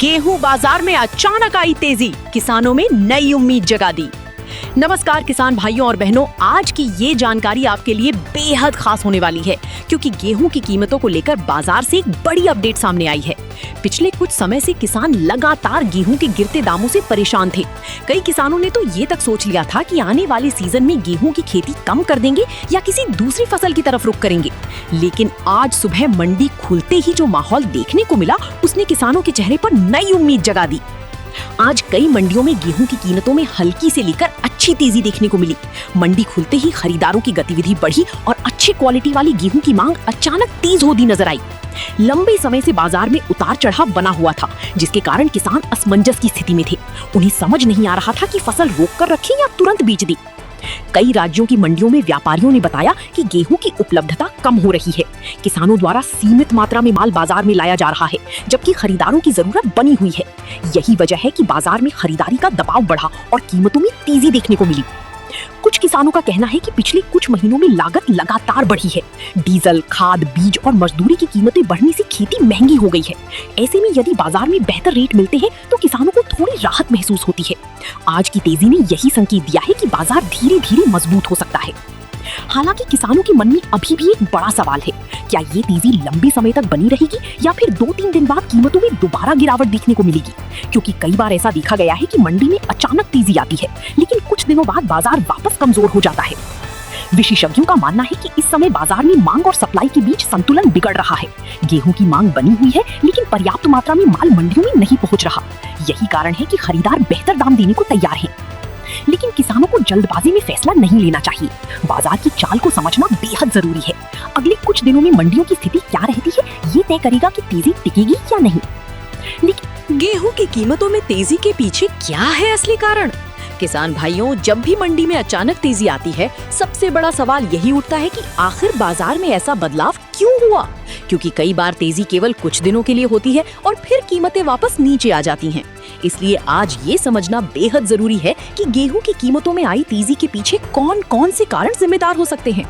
गेहूं बाजार में अचानक आई तेजी, किसानों में नई उम्मीद जगा दी। नमस्कार किसान भाइयों और बहनों, आज की ये जानकारी आपके लिए बेहद खास होने वाली है क्योंकि गेहूं की कीमतों को लेकर बाजार से एक बड़ी अपडेट सामने आई है। पिछले कुछ समय से किसान लगातार गेहूं के गिरते दामों से परेशान थे। कई किसानों ने तो ये तक सोच लिया था कि आने वाले सीजन में गेहूं की खेती कम कर देंगे या किसी दूसरी फसल की तरफ रुख करेंगे। लेकिन आज सुबह मंडी खुलते ही जो माहौल देखने को मिला, उसने किसानों के चेहरे पर नई उम्मीद जगा दी। आज कई मंडियों में गेहूं की कीमतों में हल्की से लेकर अच्छी तेजी देखने को मिली। मंडी खुलते ही खरीदारों की गतिविधि बढ़ी और अच्छी क्वालिटी वाली गेहूं की मांग अचानक तेज होती नजर आई। लंबे समय से बाजार में उतार चढ़ाव बना हुआ था, जिसके कारण किसान असमंजस की स्थिति में थे। उन्हें समझ नहीं आ रहा था कि फसल रोक कर रखें या तुरंत बेच दें। कई राज्यों की मंडियों में व्यापारियों ने बताया कि गेहूं की उपलब्धता कम हो रही है। किसानों द्वारा सीमित मात्रा में माल बाजार में लाया जा रहा है, जबकि खरीदारों की जरूरत बनी हुई है। यही वजह है कि बाजार में खरीदारी का दबाव बढ़ा और कीमतों में तेजी देखने को मिली। कुछ किसानों का कहना है कि पिछले कुछ महीनों में लागत लगातार बढ़ी है। डीजल, खाद, बीज और मजदूरी की कीमतें बढ़ने से खेती महंगी हो गई है। ऐसे में यदि बाजार में बेहतर रेट मिलते हैं तो किसानों को थोड़ी राहत महसूस होती है। आज की तेजी ने यही संकेत दिया है कि बाजार धीरे धीरे मजबूत हो सकता है। हालांकि किसानों के मन में अभी भी एक बड़ा सवाल है, क्या ये तेजी लंबे समय तक बनी रहेगी या फिर 2-3 दिन बाद कीमतों में दोबारा गिरावट देखने को मिलेगी? क्योंकि कई बार ऐसा देखा गया है कि मंडी में अचानक तेजी आती है, लेकिन कुछ दिनों बाद बाजार वापस कमजोर हो जाता है। विशेषज्ञों का मानना है कि इस समय बाजार में मांग और सप्लाई के बीच संतुलन बिगड़ रहा है। गेहूं की मांग बनी हुई है, लेकिन पर्याप्त मात्रा में माल मंडियों में नहीं पहुंच रहा। यही कारण है कि खरीदार बेहतर दाम देने को तैयार हैं। लेकिन किसानों को जल्दबाजी में फैसला नहीं लेना चाहिए। बाजार की चाल को समझना बेहद जरूरी है। अगले कुछ दिनों में मंडियों की स्थिति क्या रहती है, ये तय करेगा कि तेजी टिकेगी या नहीं। लेकिन गेहूं की कीमतों में तेजी के पीछे क्या है असली कारण? किसान भाइयों, जब भी मंडी में अचानक तेजी आती है, सबसे बड़ा सवाल यही उठता है कि आखिर बाजार में ऐसा बदलाव क्यों हुआ? क्योंकि कई बार तेजी केवल कुछ दिनों के लिए होती है और फिर कीमतें वापस नीचे आ जाती हैं। इसलिए आज ये समझना बेहद जरूरी है कि गेहूं की कीमतों में आई तेजी के पीछे कौन कौन से कारण जिम्मेदार हो सकते हैं।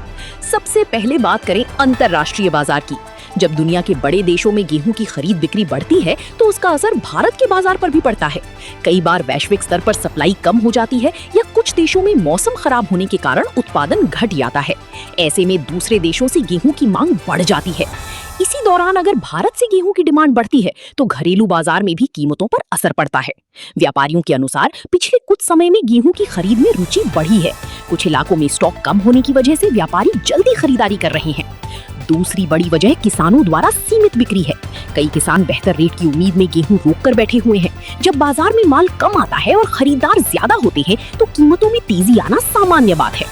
सबसे पहले बात करें अंतर्राष्ट्रीय बाजार की। जब दुनिया के बड़े देशों में गेहूं की खरीद बिक्री बढ़ती है तो उसका असर भारत के बाजार पर भी पड़ता है। कई बार वैश्विक स्तर पर सप्लाई कम हो जाती है या कुछ देशों में मौसम खराब होने के कारण उत्पादन घट जाता है। ऐसे में दूसरे देशों से गेहूं की मांग बढ़ जाती है। इसी दौरान अगर भारत से गेहूं की डिमांड बढ़ती है तो घरेलू बाजार में भी कीमतों पर असर पड़ता है। व्यापारियों के अनुसार पिछले कुछ समय में गेहूं की खरीद में रुचि बढ़ी है। कुछ इलाकों में स्टॉक कम होने की वजह से व्यापारी जल्दी खरीदारी कर रहे हैं। दूसरी बड़ी वजह किसानों द्वारा सीमित बिक्री है। कई किसान बेहतर रेट की उम्मीद में गेहूं रोक कर बैठे हुए हैं। जब बाजार में माल कम आता है और खरीदार ज्यादा होते हैं तो कीमतों में तेजी आना सामान्य बात है।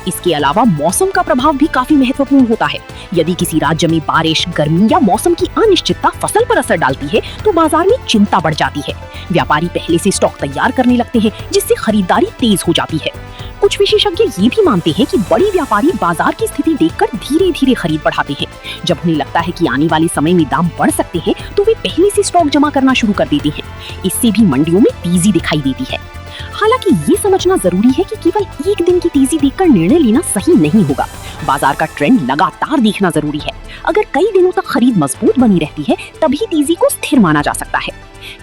इसके अलावा मौसम का प्रभाव भी काफी महत्वपूर्ण होता है। यदि किसी राज्य में बारिश, गर्मी या मौसम की अनिश्चितता फसल पर असर डालती है तो बाजार में चिंता बढ़ जाती है। व्यापारी पहले से स्टॉक तैयार करने लगते हैं, जिससे खरीदारी तेज हो जाती है। कुछ विशेषज्ञ ये भी मानते हैं कि बड़ी व्यापारी बाजार की स्थिति देखकर धीरे धीरे खरीद बढ़ाते हैं। जब उन्हें लगता है कि आने वाले समय में दाम बढ़ सकते हैं तो वे पहले से स्टॉक जमा करना शुरू कर देते हैं। इससे भी मंडियों में तेजी दिखाई देती है। हालांकि ये समझना जरूरी है कि केवल एक दिन की तेजी देखकर निर्णय लेना सही नहीं होगा। बाजार का ट्रेंड लगातार देखना जरूरी है। अगर कई दिनों तक खरीद मजबूत बनी रहती है तभी तेजी को स्थिर माना जा सकता है।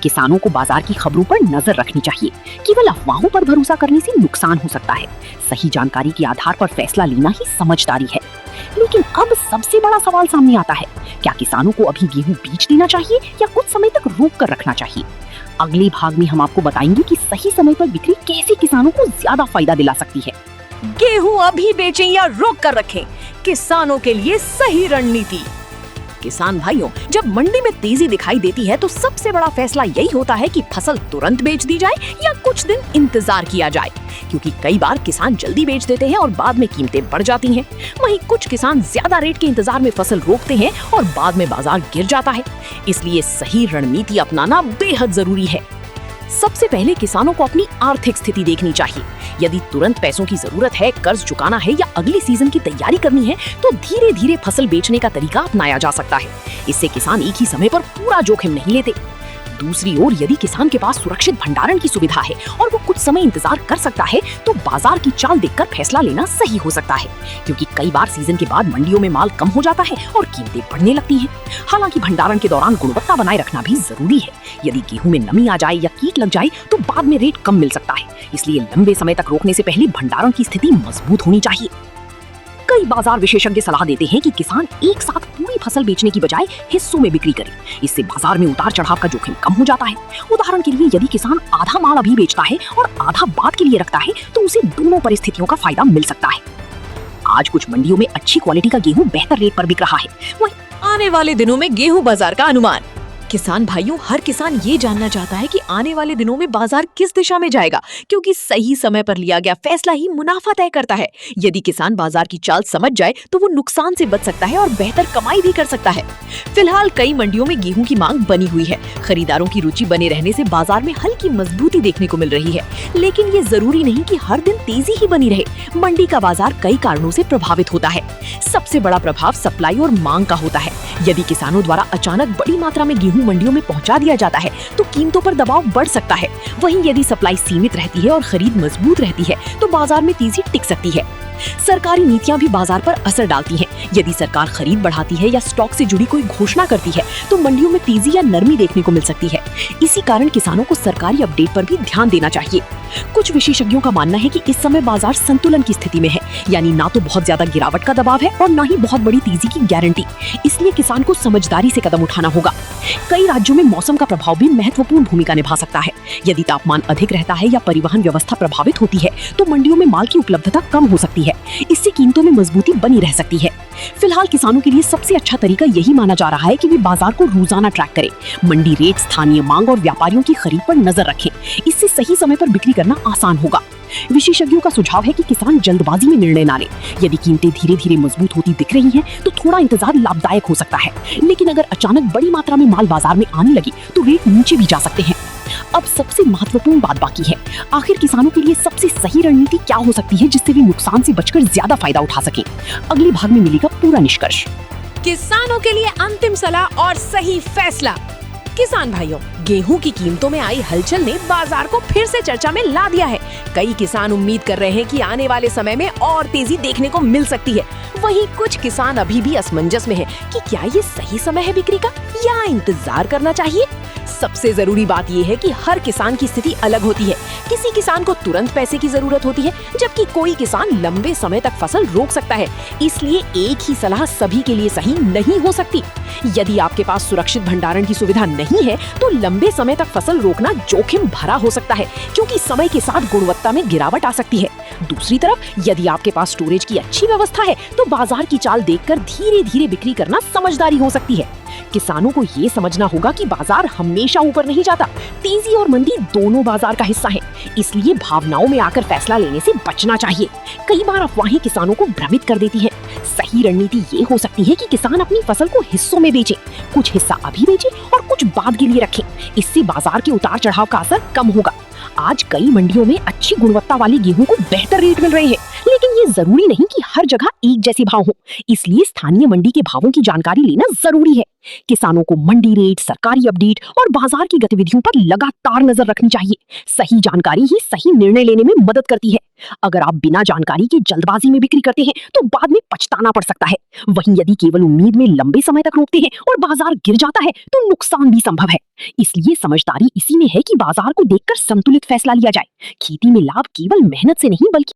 किसानों को बाजार की खबरों पर नजर रखनी चाहिए। केवल अफवाहों पर भरोसा करने से नुकसान हो सकता है। सही जानकारी के आधार पर फैसला लेना ही समझदारी है। लेकिन अब सबसे बड़ा सवाल सामने आता है, क्या किसानों को अभी गेहूं बेच देना चाहिए या कुछ समय तक रोक कर रखना चाहिए? अगले भाग में हम आपको बताएंगे कि सही समय पर बिक्री कैसे किसानों को ज्यादा फायदा दिला सकती है। गेहूं अभी बेचें या रोक कर रखें, किसानों के लिए सही रणनीति। किसान भाइयों, जब मंडी में तेजी दिखाई देती है तो सबसे बड़ा फैसला यही होता है कि फसल तुरंत बेच दी जाए या कुछ दिन इंतजार किया जाए, क्योंकि कई बार किसान जल्दी बेच देते हैं और बाद में कीमतें बढ़ जाती हैं। वहीं कुछ किसान ज्यादा रेट के इंतजार में फसल रोकते हैं और बाद में बाजार गिर जाता है। इसलिए सही रणनीति अपनाना बेहद जरूरी है। सबसे पहले किसानों को अपनी आर्थिक स्थिति देखनी चाहिए। यदि तुरंत पैसों की जरूरत है, कर्ज चुकाना है या अगले सीजन की तैयारी करनी है तो धीरे धीरे फसल बेचने का तरीका अपनाया जा सकता है। इससे किसान एक ही समय पर पूरा जोखिम नहीं लेते। दूसरी ओर यदि किसान के पास सुरक्षित भंडारण की सुविधा है और वो कुछ समय इंतजार कर सकता है तो बाजार की चाल देखकर फैसला लेना सही हो सकता है, क्योंकि कई बार सीजन के बाद मंडियों में माल कम हो जाता है और कीमतें बढ़ने लगती हैं। हालांकि भंडारण के दौरान गुणवत्ता बनाए रखना भी जरूरी है। यदि गेहूं में नमी आ जाए या कीट लग जाए तो बाद में रेट कम मिल सकता है, इसलिए लंबे समय तक रोकने से पहले भंडारण की स्थिति मजबूत होनी चाहिए। कई बाजार विशेषज्ञ सलाह देते हैं कि किसान एक साथ पूरी फसल बेचने की बजाय हिस्सों में बिक्री करे। इससे बाजार में उतार चढ़ाव का जोखिम कम हो जाता है। उदाहरण के लिए यदि किसान आधा माल अभी बेचता है और आधा बाद के लिए रखता है तो उसे दोनों परिस्थितियों का फायदा मिल सकता है। आज कुछ मंडियों में अच्छी क्वालिटी का गेहूं बेहतर रेट पर बिक रहा है। वहीं आने वाले दिनों में गेहूं बाजार का अनुमान। किसान भाइयों, हर किसान ये जानना चाहता है कि आने वाले दिनों में बाजार किस दिशा में जाएगा, क्योंकि सही समय पर लिया गया फैसला ही मुनाफा तय करता है। यदि किसान बाजार की चाल समझ जाए तो वो नुकसान से बच सकता है और बेहतर कमाई भी कर सकता है। फिलहाल कई मंडियों में गेहूं की मांग बनी हुई है। खरीदारों की रुचि बने रहने से बाजार में हल्की मजबूती देखने को मिल रही है, लेकिन ये जरूरी नहीं कि हर दिन तेजी ही बनी रहे। मंडी का बाजार कई कारणों से प्रभावित होता है। सबसे बड़ा प्रभाव सप्लाई और मांग का होता है। यदि किसानों द्वारा अचानक बड़ी मात्रा में गेहूं मंडियों में पहुंचा दिया जाता है तो कीमतों पर दबाव बढ़ सकता है। वहीं यदि सप्लाई सीमित रहती है और खरीद मजबूत रहती है तो बाजार में तेजी टिक सकती है। सरकारी नीतियां भी बाजार पर असर डालती हैं। यदि सरकार खरीद बढ़ाती है या स्टॉक से जुड़ी कोई घोषणा करती है तो मंडियों में तेजी या नरमी देखने को मिल सकती है। इसी कारण किसानों को सरकारी अपडेट पर भी ध्यान देना चाहिए। कुछ विशेषज्ञों का मानना है कि इस समय बाजार संतुलन की स्थिति में है, यानी ना तो बहुत ज्यादा गिरावट का दबाव है और ना ही बहुत बड़ी तेजी की गारंटी। इसलिए किसान को समझदारी से कदम उठाना होगा। कई राज्यों में मौसम का प्रभाव भी महत्वपूर्ण भूमिका निभा सकता है। यदि तापमान अधिक रहता है या परिवहन व्यवस्था प्रभावित होती है तो मंडियों में माल की उपलब्धता कम हो सकती है। इससे कीमतों में मजबूती बनी रह सकती है। फिलहाल किसानों के लिए सबसे अच्छा तरीका यही माना जा रहा है कि वे बाजार को रोजाना ट्रैक करें, मंडी रेट, स्थानीय मांग और व्यापारियों की खरीद पर नजर रखें। इससे सही समय पर बिक्री करना आसान होगा। विशेषज्ञों का सुझाव है कि किसान जल्दबाजी में निर्णय ना ले। यदि कीमतें धीरे धीरे मजबूत होती दिख रही हैं, तो थोड़ा इंतजार लाभदायक हो सकता है, लेकिन अगर अचानक बड़ी मात्रा में माल बाजार में आने लगे तो रेट नीचे भी जा सकते हैं। अब सबसे महत्वपूर्ण बात बाकी है, आखिर किसानों के लिए सबसे सही रणनीति क्या हो सकती है जिससे वे नुकसान से बचकर ज्यादा फायदा उठा सकें। अगले भाग में मिलेगा पूरा निष्कर्ष। किसानों के लिए अंतिम सलाह और सही फैसला। किसान भाइयों, गेहूं की कीमतों में आई हलचल ने बाजार को फिर से चर्चा में ला दिया है। कई किसान उम्मीद कर रहे हैं कि आने वाले समय में और तेजी देखने को मिल सकती है। वहीं कुछ किसान अभी भी असमंजस में हैं कि क्या ये सही समय है बिक्री का या इंतजार करना चाहिए। सबसे जरूरी बात यह है कि हर किसान की स्थिति अलग होती है। किसी किसान को तुरंत पैसे की जरूरत होती है, जबकि कोई किसान लंबे समय तक फसल रोक सकता है। इसलिए एक ही सलाह सभी के लिए सही नहीं हो सकती। यदि आपके पास सुरक्षित भंडारण की सुविधा नहीं है तो लंबे समय तक फसल रोकना जोखिम भरा हो सकता है, क्योंकि समय के साथ गुणवत्ता में गिरावट आ सकती है। दूसरी तरफ यदि आपके पास स्टोरेज की अच्छी व्यवस्था है तो बाजार की चाल देखकर धीरे धीरे बिक्री करना समझदारी हो सकती है। किसानों को ये समझना होगा कि बाजार हमेशा ऊपर नहीं जाता। तेजी और मंदी दोनों बाजार का हिस्सा है, इसलिए भावनाओं में आकर फैसला लेने से बचना चाहिए। कई बार अफवाहें किसानों को भ्रमित कर देती हैं। सही रणनीति ये हो सकती है कि किसान अपनी फसल को हिस्सों में बेचे, कुछ हिस्सा अभी बेचे और कुछ बाद के लिए रखें। इससे बाजार के उतार चढ़ाव का असर कम होगा। आज कई मंडियों में अच्छी गुणवत्ता वाले गेहूं को बेहतर रेट मिल रहे हैं, लेकिन ये जरूरी नहीं कि हर जगह एक जैसे भाव हो। इसलिए स्थानीय मंडी के भावों की जानकारी लेना जरूरी है। किसानों को मंडी रेट, सरकारी अपडेट और बाजार की गतिविधियों पर लगातार नजर रखनी चाहिए। सही जानकारी ही सही निर्णय लेने में मदद करती है। अगर आप बिना जानकारी के जल्दबाजी में बिक्री करते हैं तो बाद में पछताना पड़ सकता है। वहीं यदि केवल उम्मीद में लंबे समय तक रोकते हैं और बाजार गिर जाता है तो नुकसान भी संभव है। इसलिए समझदारी इसी में है कि बाजार को देखकर संतुलित फैसला लिया जाए। खेती में लाभ केवल मेहनत से नहीं बल्कि